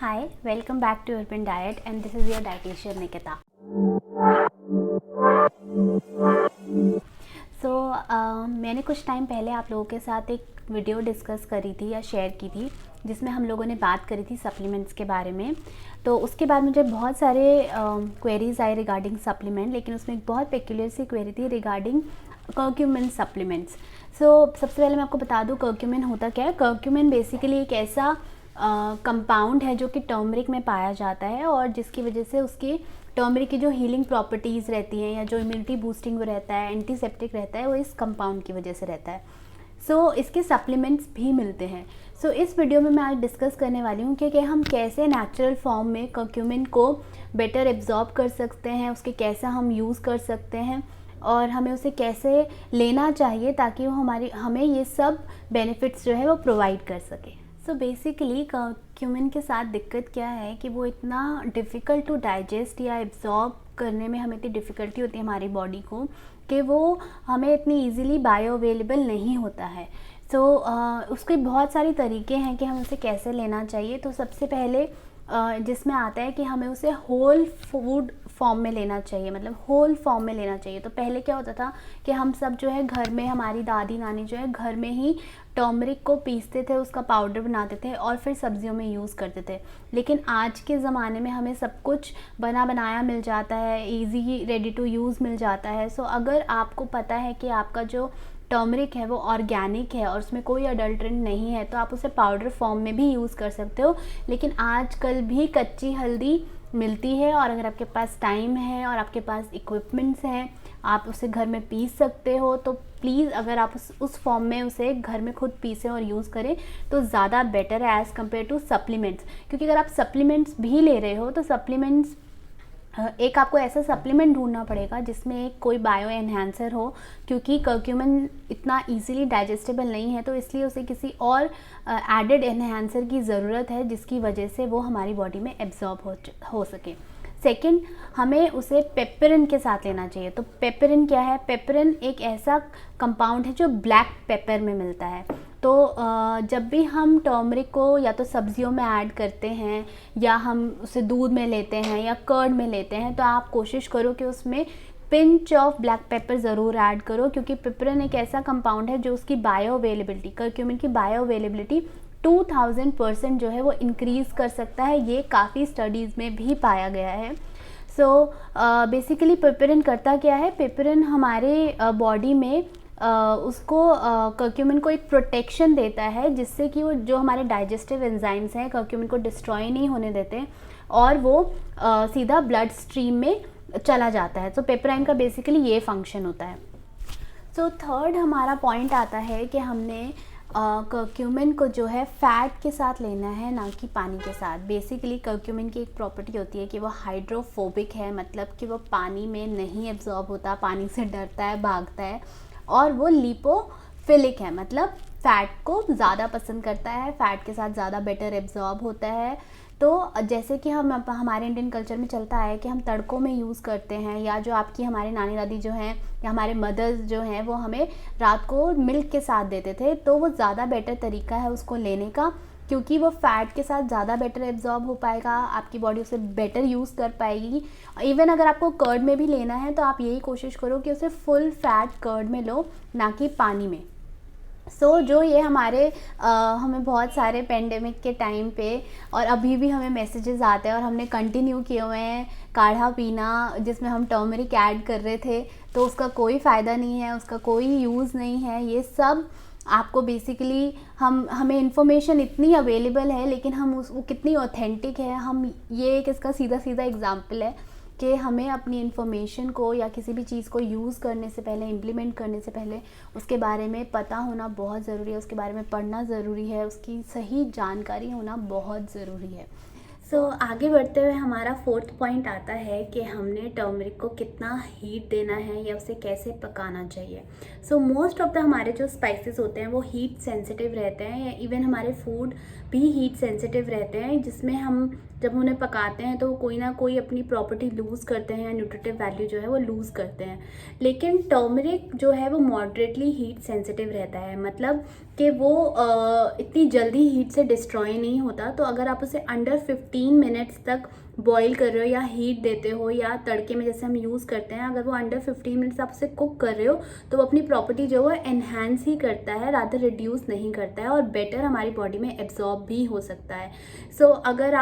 Hi, welcome back to Urban Diet and this is your dietitian Nikita. मैंने कुछ time पहले आप लोगों के साथ एक वीडियो डिस्कस करी थी या शेयर की थी जिसमें हम लोगों ने बात करी थी सप्लीमेंट्स के बारे में। तो उसके बाद मुझे बहुत सारे क्वेरीज आए रिगार्डिंग सप्लीमेंट, लेकिन उसमें एक बहुत पेक्यूलियर सी क्वेरी थी रिगार्डिंग कर्क्यूमिन सप्लीमेंट्स। सबसे पहले मैं आपको बता दूं कर्क्यूमिन होता क्या है। कर्क्यूमिन बेसिकली एक ऐसा कंपाउंड है जो कि टर्मरिक में पाया जाता है और जिसकी वजह से उसकी टर्मरिक की जो हीलिंग प्रॉपर्टीज़ रहती हैं या जो इम्यूनिटी बूस्टिंग वो रहता है, एंटीसेप्टिक रहता है, वो इस कंपाउंड की वजह से रहता है। इसके सप्लीमेंट्स भी मिलते हैं। इस वीडियो में मैं आज डिस्कस करने वाली हूँ कि हम कैसे नेचुरल फॉर्म में कर्क्यूमिन को बेटर एब्जॉर्ब कर सकते हैं, उसके कैसे हम यूज़ कर सकते हैं और हमें उसे कैसे लेना चाहिए ताकि वो हमें ये सब बेनिफिट्स जो है वो प्रोवाइड कर सके। बेसिकली कर्क्यूमिन के साथ दिक्कत क्या है कि वो इतना डिफ़िकल्ट टू डाइजेस्ट या एब्जॉर्ब करने में हमें इतनी डिफ़िकल्टी होती है हमारी बॉडी को कि वो हमें इतनी इजीली बायो अवेलेबल नहीं होता है। उसके बहुत सारे तरीके हैं कि हम उसे कैसे लेना चाहिए। सबसे पहले जिसमें आता है कि हमें उसे होल फूड फॉर्म में लेना चाहिए, मतलब होल फॉर्म में लेना चाहिए। तो पहले क्या होता था कि हम सब जो है घर में, हमारी दादी नानी जो है घर में ही टर्मरिक को पीसते थे, उसका पाउडर बनाते थे और फिर सब्जियों में यूज़ करते थे। लेकिन आज के ज़माने में हमें सब कुछ बना बनाया मिल जाता है, इजी रेडी टू यूज़ मिल जाता है। अगर आपको पता है कि आपका जो टर्मरिक है वो ऑर्गेनिक है और उसमें कोई अडल्ट्रेंट नहीं है तो आप उसे पाउडर फॉर्म में भी यूज़ कर सकते हो। लेकिन आजकल भी कच्ची हल्दी मिलती है और अगर आपके पास टाइम है और आपके पास इक्विपमेंट्स हैं, आप उसे घर में पीस सकते हो। तो प्लीज़ अगर आप उस फॉर्म में उसे घर में खुद पीसें और यूज़ करें तो ज़्यादा बेटर है एज़ कम्पेयर टू सप्लीमेंट्स। क्योंकि अगर आप सप्लीमेंट्स भी ले रहे हो तो सप्लीमेंट्स एक आपको ऐसा सप्लीमेंट ढूंढना पड़ेगा जिसमें एक कोई बायो एनहांसर हो, क्योंकि कर्क्यूमिन इतना इजीली डाइजेस्टेबल नहीं है तो इसलिए उसे किसी और एडेड एनहांसर की ज़रूरत है जिसकी वजह से वो हमारी बॉडी में एब्जॉर्ब हो सके। सेकंड, हमें उसे पेपरिन के साथ लेना चाहिए। तो पेपरिन क्या है? पेपरिन एक ऐसा कंपाउंड है जो ब्लैक पेपर में मिलता है। जब भी हम टर्मरिक को या तो सब्जियों में ऐड करते हैं या हम उसे दूध में लेते हैं या कर्ड में लेते हैं तो आप कोशिश करो कि उसमें पिंच ऑफ ब्लैक पेपर ज़रूर ऐड करो, क्योंकि पेपरिन एक ऐसा कंपाउंड है जो उसकी बायो अवेलेबिलिटी, कर्क्यूमिन की बायो अवेलेबिलिटी 2000% जो है वो इंक्रीज़ कर सकता है। ये काफ़ी स्टडीज़ में भी पाया गया है। बेसिकली पेपरिन करता क्या है? पेपरिन हमारे बॉडी में उसको कर्क्यूमिन को एक प्रोटेक्शन देता है जिससे कि वो जो हमारे डाइजेस्टिव एंजाइम्स हैं कर्क्यूमिन को डिस्ट्रॉय नहीं होने देते और वो सीधा ब्लड स्ट्रीम में चला जाता है। पेपराइन का बेसिकली ये फंक्शन होता है। थर्ड हमारा पॉइंट आता है कि हमने कर्क्यूमिन को जो है फ़ैट के साथ लेना है, ना कि पानी के साथ। बेसिकली कर्क्यूमिन की एक प्रॉपर्टी होती है कि वो हाइड्रोफोबिक है, मतलब कि वो पानी में नहीं एब्जॉर्ब होता, पानी से डरता है, भागता है। और वो लिपोफिलिक है, मतलब फ़ैट को ज़्यादा पसंद करता है, फ़ैट के साथ ज़्यादा बेटर एब्जॉर्ब होता है। जैसे कि हमारे इंडियन कल्चर में चलता है कि हम तड़कों में यूज़ करते हैं, या जो आपकी हमारे नानी दादी जो हैं या हमारे मदर्स जो हैं वो हमें रात को मिल्क के साथ देते थे, तो वो ज़्यादा बेटर तरीका है उसको लेने का, क्योंकि वो फ़ैट के साथ ज़्यादा बेटर एब्जॉर्ब हो पाएगा, आपकी बॉडी उसे बेटर यूज़ कर पाएगी। इवन अगर आपको कर्ड में भी लेना है तो आप यही कोशिश करो कि उसे फुल फैट कर्ड में लो, ना कि पानी में। जो ये हमें बहुत सारे पेंडेमिक के टाइम पे और अभी भी हमें मैसेजेस आते हैं और हमने कंटिन्यू किए हुए हैं काढ़ा पीना जिसमें हम टर्मरिक ऐड कर रहे थे, तो उसका कोई फ़ायदा नहीं है, उसका कोई यूज़ नहीं है। ये सब आपको बेसिकली हमें इन्फॉर्मेशन इतनी अवेलेबल है, लेकिन वो कितनी ऑथेंटिक है, ये एक इसका सीधा सीधा एग्जाम्पल है कि हमें अपनी इन्फॉर्मेशन को या किसी भी चीज़ को यूज़ करने से पहले, इम्प्लीमेंट करने से पहले उसके बारे में पता होना बहुत ज़रूरी है, उसके बारे में पढ़ना ज़रूरी है, उसकी सही जानकारी होना बहुत ज़रूरी है। आगे बढ़ते हुए हमारा फोर्थ पॉइंट आता है कि हमने टर्मरिक को कितना हीट देना है या उसे कैसे पकाना चाहिए। मोस्ट ऑफ द हमारे जो स्पाइसेस होते हैं वो हीट सेंसिटिव रहते हैं, या इवन हमारे फूड भी हीट सेंसिटिव रहते हैं, जिसमें हम जब उन्हें पकाते हैं तो कोई ना कोई अपनी प्रॉपर्टी लूज़ करते हैं या न्यूट्रिटिव वैल्यू जो है वो लूज़ करते हैं। लेकिन टर्मरिक जो है वो मॉडरेटली हीट सेंसिटिव रहता है, मतलब कि वो इतनी जल्दी हीट से डिस्ट्रॉय नहीं होता। तो अगर आप उसे अंडर 15 मिनट्स तक बॉईल कर रहे हो या हीट देते हो, या तड़के में जैसे हम यूज़ करते हैं, अगर वो अंडर 15 मिनट्स आप उसे कुक कर रहे हो तो वो अपनी प्रॉपर्टी जो है एनहांस ही करता है, रादर रिड्यूस नहीं करता है, और बेटर हमारी बॉडी में एब्जॉर्ब भी हो सकता है। सो अगर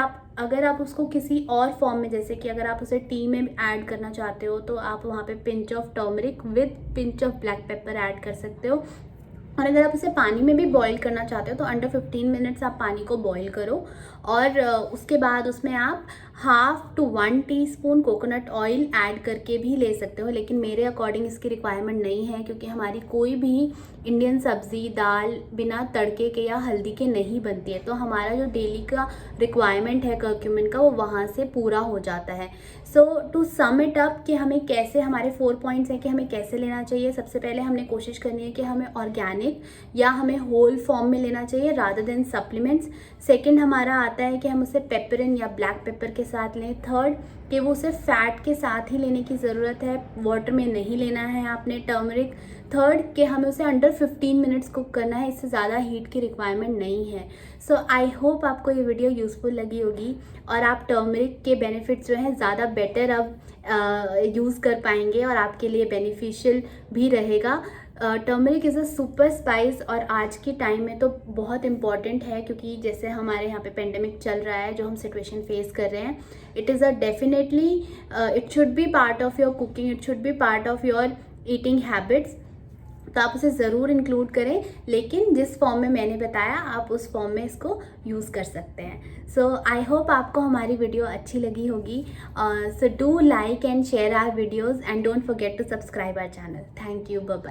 आप उसको किसी और फॉर्म में, जैसे कि अगर आप उसे टी में ऐड करना चाहते हो तो आप वहाँ पे pinch of turmeric with pinch of black pepper add कर सकते हो। और अगर आप उसे पानी में भी बॉईल करना चाहते हो तो अंडर 15 मिनट्स आप पानी को बॉईल करो, और उसके बाद उसमें आप 1/2 to 1 teaspoon coconut oil add करके भी ले सकते हो। लेकिन मेरे अकॉर्डिंग इसकी रिक्वायरमेंट नहीं है, क्योंकि हमारी कोई भी इंडियन सब्ज़ी दाल बिना तड़के के या हल्दी के नहीं बनती है। तो हमारा जो डेली का रिक्वायरमेंट है कर्क्यूमिन का, वो वहाँ से पूरा हो जाता है। सो टू सम इट अप कि हमें कैसे, हमारे 4 पॉइंट्स हैं कि हमें कैसे लेना चाहिए। सबसे पहले हमने कोशिश करनी है कि हमें ऑर्गेनिक या हमें होल फॉर्म में लेना चाहिए रादर देन सप्लीमेंट्स। सेकंड हमारा आता है कि हम उसे पेपरिन या ब्लैक पेपर के साथ लें। थर्ड कि वो उसे फैट के साथ ही लेने की ज़रूरत है, वाटर में नहीं लेना है आपने टर्मरिक। थर्ड कि हमें उसे अंडर 15 मिनट्स कुक करना है, इससे ज़्यादा हीट की रिक्वायरमेंट नहीं है। सो आई होप आपको ये वीडियो यूज़फुल लगी होगी और आप टर्मरिक के बेनिफिट्स जो हैं ज़्यादा बेटर अब यूज़ कर पाएंगे और आपके लिए बेनिफिशियल भी रहेगा। Turmeric is a super spice और आज के टाइम में तो बहुत इम्पॉर्टेंट है, क्योंकि जैसे हमारे यहाँ पे पेंडेमिक चल रहा है, जो हम सिचुएशन फेस कर रहे हैं, it is a definitely it should be part of your cooking, it should be part of your eating habits. तो आप उसे ज़रूर इंक्लूड करें, लेकिन जिस फॉर्म में मैंने बताया आप उस फॉर्म में इसको यूज़ कर सकते हैं। सो आई होप आपको हमारी वीडियो अच्छी लगी होगी। So do like and share our videos and don't forget to subscribe our channel. Thank you, bye bye.